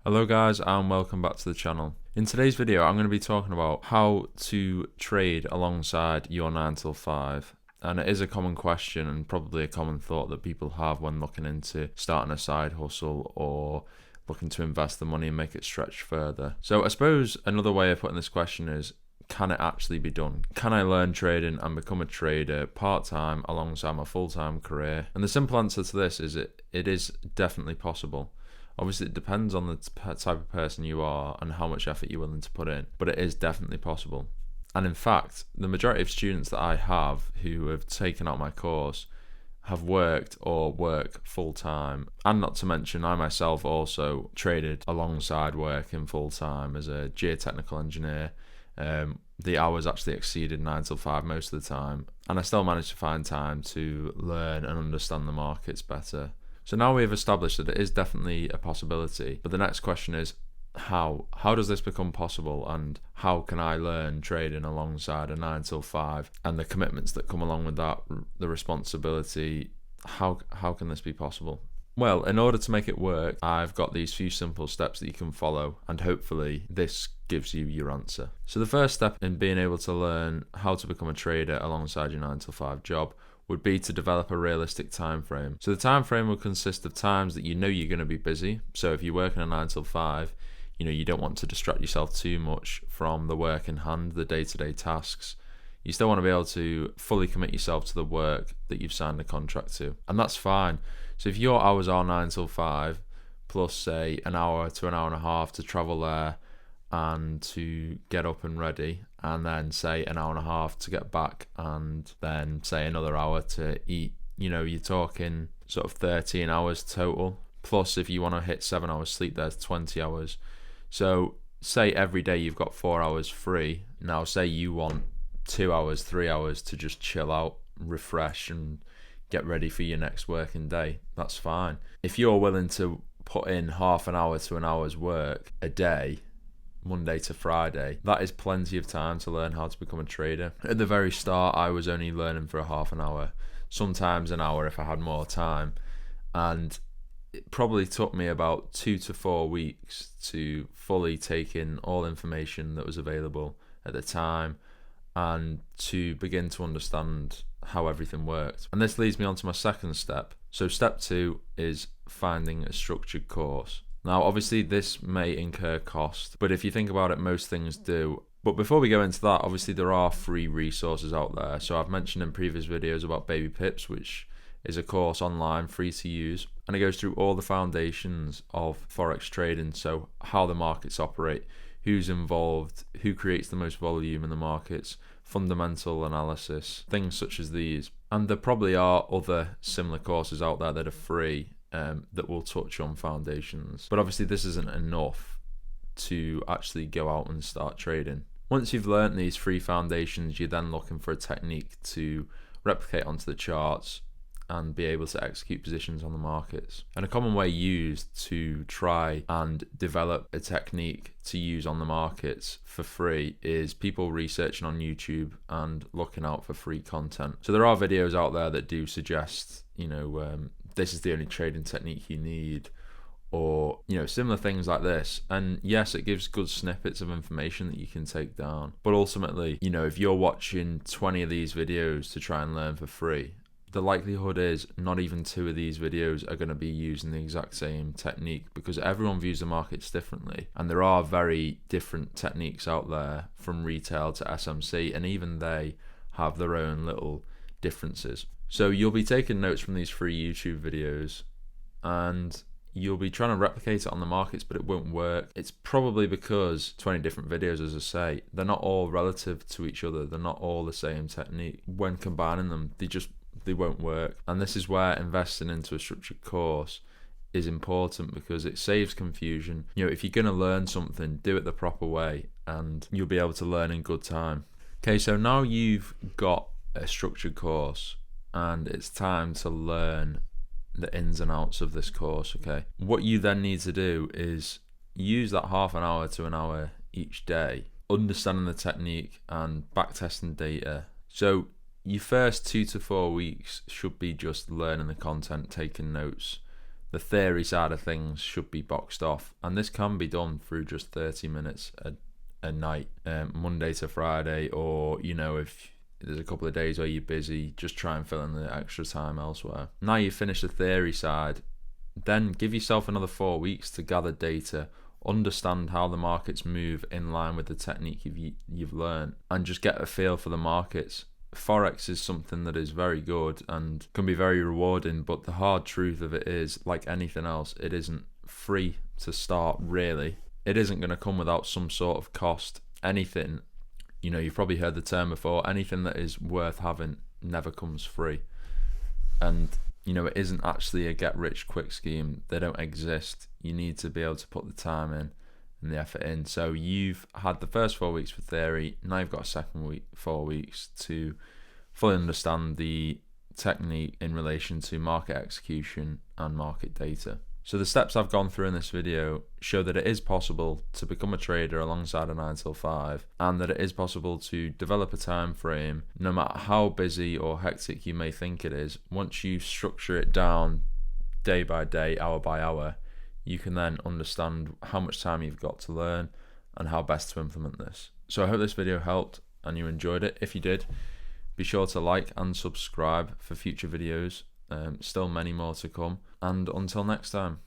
Hello guys and welcome back to the channel. In today's video I'm going to be talking about how to trade alongside your 9 till 5, and it is a common question and probably a common thought that people have when looking into starting a side hustle or looking to invest the money and make it stretch further. So I suppose another way of putting this question is, can it actually be done? Can I learn trading and become a trader part-time alongside my full-time career? And the simple answer to this is it is definitely possible. Obviously, it depends on the type of person you are and how much effort you're willing to put in, but it is definitely possible. And in fact, the majority of students that I have who have taken out my course have worked or work full-time. And not to mention, I myself also traded alongside working full-time as a geotechnical engineer. The hours actually exceeded 9 till 5 most of the time, and I still managed to find time to learn and understand the markets better. So now we've established that it is definitely a possibility, but the next question is how? How does this become possible, and how can I learn trading alongside a 9 till 5 and the commitments that come along with that, the responsibility? How can this be possible? Well, in order to make it work, I've got these few simple steps that you can follow, and hopefully this gives you your answer. So the first step in being able to learn how to become a trader alongside your 9 till 5 job would be to develop a realistic time frame. So the time frame will consist of times that you know you're going to be busy. So if you're working a 9 till 5, you don't want to distract yourself too much from the work in hand, the day-to-day tasks. You still want to be able to fully commit yourself to the work that you've signed a contract to, and that's fine. So if your hours are 9 till 5 plus say an hour to an hour and a half to travel there and to get up and ready, and then say an hour and a half to get back, and then say another hour to eat, you're talking sort of 13 hours total. Plus if you want to hit 7 hours sleep, there's 20 hours. So say every day you've got 4 hours free. Now say you want 2 hours, 3 hours to just chill out, refresh and get ready for your next working day. That's fine. If you're willing to put in half an hour to an hour's work a day, Monday to Friday, that is plenty of time to learn how to become a trader. At the very start, I was only learning for a half an hour, sometimes an hour if I had more time, and it probably took me about 2 to 4 weeks to fully take in all information that was available at the time and to begin to understand how everything worked. And this leads me on to my second step. So step 2 is finding a structured course. Now, obviously, this may incur cost, but if you think about it, most things do. But before we go into that, obviously, there are free resources out there. So I've mentioned in previous videos about Baby Pips, which is a course online, free to use, and it goes through all the foundations of Forex trading. So how the markets operate, who's involved, who creates the most volume in the markets, fundamental analysis, things such as these. And there probably are other similar courses out there that are free, that will touch on foundations. But obviously this isn't enough to actually go out and start trading. Once you've learnt these free foundations, you're then looking for a technique to replicate onto the charts and be able to execute positions on the markets. And a common way used to try and develop a technique to use on the markets for free is people researching on YouTube and looking out for free content. So there are videos out there that do suggest, this is the only trading technique you need, or similar things like this. And yes, it gives good snippets of information that you can take down, but ultimately, if you're watching 20 of these videos to try and learn for free, the likelihood is not even 2 of these videos are going to be using the exact same technique, because everyone views the markets differently, and there are very different techniques out there from retail to SMC, and even they have their own little differences. So you'll be taking notes from these free YouTube videos and you'll be trying to replicate it on the markets, but it won't work. It's probably because 20 different videos, as I say, they're not all relative to each other. They're not all the same technique. When combining them, they won't work. And this is where investing into a structured course is important, because it saves confusion. If you're going to learn something, do it the proper way and you'll be able to learn in good time. Okay, so now you've got a structured course and it's time to learn the ins and outs of this course. Okay, what you then need to do is use that half an hour to an hour each day, understanding the technique and backtesting data. So your first 2 to 4 weeks should be just learning the content, taking notes, the theory side of things should be boxed off, and this can be done through just 30 minutes a night, Monday to Friday, or if there's a couple of days where you're busy, just try and fill in the extra time elsewhere. Now you've finished the theory side, then give yourself another 4 weeks to gather data, understand how the markets move in line with the technique you've learned, and just get a feel for the markets. Forex is something that is very good and can be very rewarding, but the hard truth of it is, like anything else, it isn't free to start, really. It isn't going to come without some sort of cost. Anything, you've probably heard the term before, anything that is worth having never comes free. And it isn't actually a get rich quick scheme. They don't exist. You need to be able to put the time in and the effort in. So you've had the first 4 weeks for theory. Now you've got a second 4 weeks to fully understand the technique in relation to market execution and market data. So the steps I've gone through in this video show that it is possible to become a trader alongside a 9 till 5, and that it is possible to develop a time frame no matter how busy or hectic you may think it is. Once you structure it down day by day, hour by hour, you can then understand how much time you've got to learn and how best to implement this. So I hope this video helped and you enjoyed it. If you did, be sure to like and subscribe for future videos. Still many more to come, and until next time.